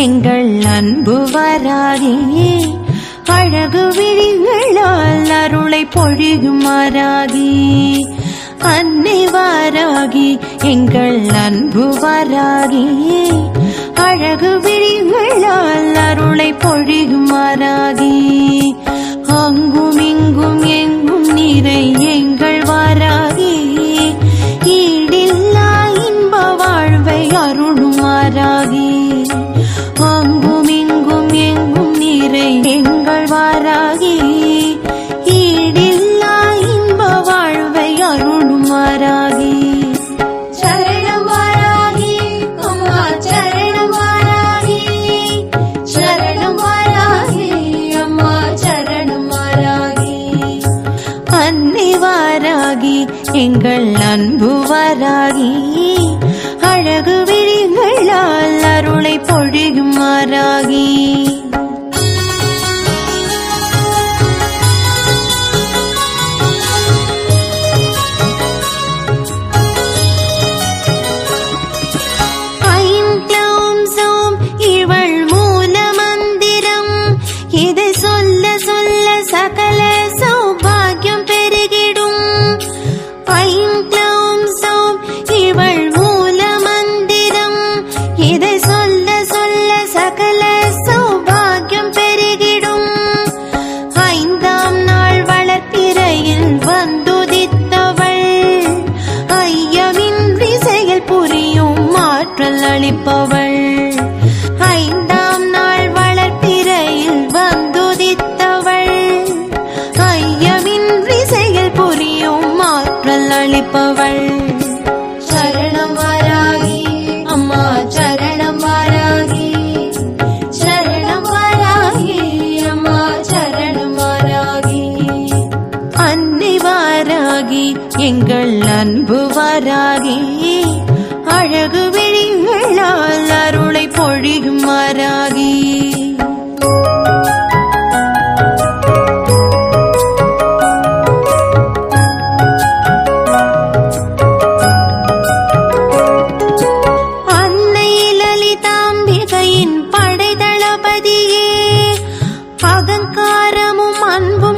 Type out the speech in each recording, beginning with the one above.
எங்கள் அன்பு வராகி அழகு விழிகளால் அருளை பொழியும் வராகி அன்னை வராகி எங்கள் அன்பு வராகி அழகு விழிகளால் அருளை பொழியும் வராகி அங்கும் இங்கும் எங்கும் நிறை எங்கள் வராகி ஈடில்லா இன்ப வாழ்வை அருளும் வராகி அங்கும் இங்கும் எங்கும் நிறை எங்கள் வராகி ஈடில்லா இன்ப வாழ்வை அருளும் வராகி சரணம் வராகி அம்மா சரணம் வராகி சரணம் வராகி அம்மா சரணம் வராகி அன்னை வராகி எங்கள் அன்பு வராகி அழகு விழிகளால் அருளை பொழியும் வராகி சகல சௌபாகியம் பெருகிடும் ஐம் க்ளௌம் சௌம் இவள் மூல மந்திரம் இதை சொல்ல சொல்ல சகல சௌபாகியம் பெருகிடும் ஐந்தாம் நாள் வளர்ப்பிறையில் வந்துதித்தவள் ஐயமின்றி செயல் புரியும் ஆற்றல் அளிப்பவள் ஐந்தாம் நாள் வளர்ப்பிறையில் வந்துதித்தவள் அளிப்பவள் சரணம் வராகி அம்மா சரணம் வராகி சரணம் வராகி அம்மா சரணம் வராகி அன்னை வராகி எங்கள் அன்பு வராகி அழகு விழிகளால் அருளை பொழியும் வராகி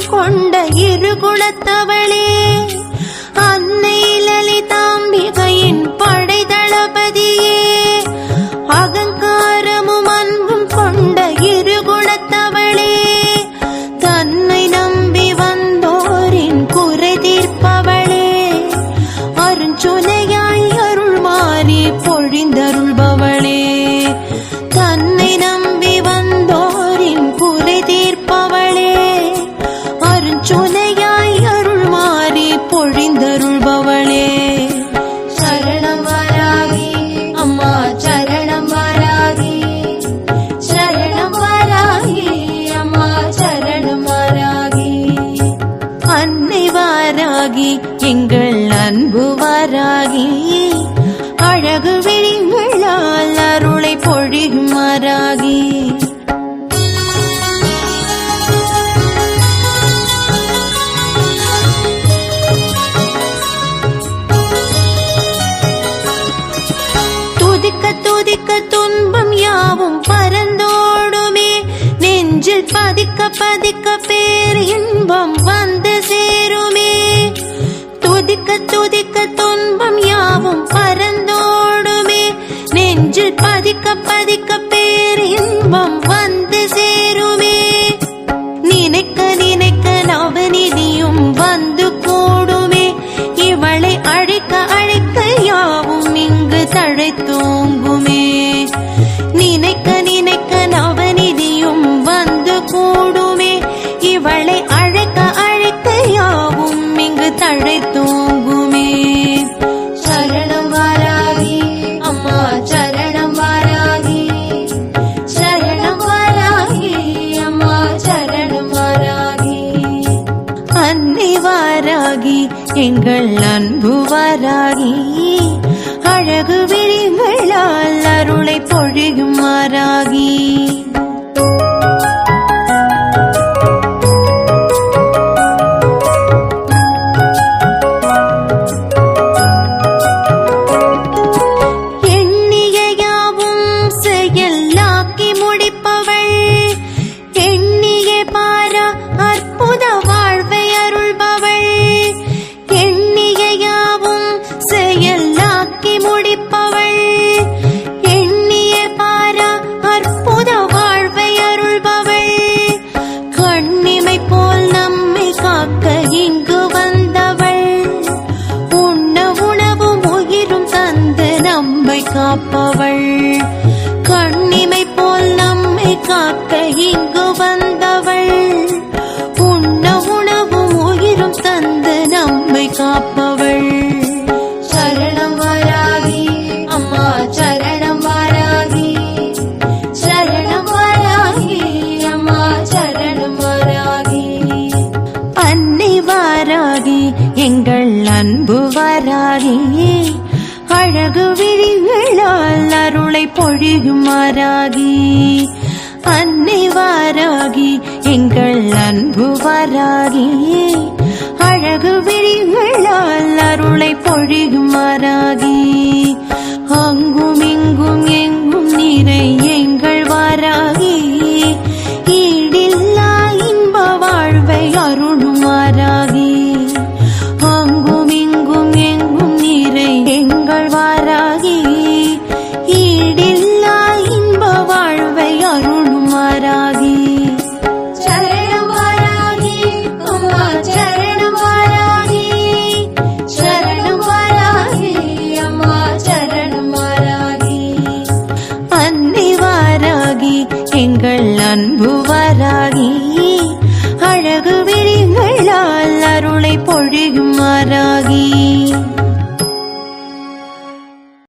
கொண்ட இருகுலத்தவளே அன்னை லலிதாம்பிகையின் படை தளபதியே அகங்காரமும் அன்பும் கொண்ட இருகுலத்தவளே தன்னை நம்பி வந்தோரின் குறை தீர்ப்பவளே அருஞ்சுனையாய் அருள் மாறி பொழிந்தருள்பவளே தன்னை நம்பி வந்தோரின் குறை தீர்ப்பவளே அருஞ்சுனையாய் அருள் மாறி பொழிந்தருள்பவளே சரணம் வராகி அம்மா சரணம் வராகி சரணம் வராகி அம்மா சரணம் வராகி அன்னை வராகி எங்கள் அன்பு வராகி அழகு விழிகளால் அருளை பொழியும் வராகி துதிக்க துன்பம் யாவும் பறந்தோடுமே நெஞ்சில் பதிக்க பதிக்க பேர் இன்பம் வந்து சேருமே துதிக்க துன்பம் யாவும் பறந்தோடுமே நெஞ்சில் பதிக்க பதிக்க பேர் இன்பம் வந்து சேருமே நினைக்க நினைக்க நவநிதியும் வந்து கூடுமே இவளை அழைக்க அழைக்க யாவும் இங்கு தழைத்தோங்குமே நினைக்க நினைக்க நவநிதியும் வந்து கூடுமே இவளை அழைக்க அழைக்க யாவும் இங்கு தழைத்தோங்குமே சரணம் வராகி அம்மா சரணம் வராகி சரணம் வராகி அம்மா சரணம் வராகி அன்னை வராகி எங்கள் அன்பு வராகி அழகு விழிகளால் அருளை பொழியும் வராகி எண்ணிய யாவும் செயலாக்கி கண்ணிமை போல் நம்மை காக்க இங்கு வந்தவள், உண்ண உணவும் உயிரும் தந்து நம்மை காப்பவள். சரணம் வாராகி அம்மா, சரணம் வாராகி, சரணம் வாராகி அம்மா, சரணம் வாராகி. அன்னை வாராகி எங்கள் அன்பு வாராகி, அழகு விழிகளால் அருளை பொழியும் வாராகி. அன்னை வாராகி எங்கள் அன்பு வாராகி, அழகு விழிகளால் அருளை பொழியும் வாராகி.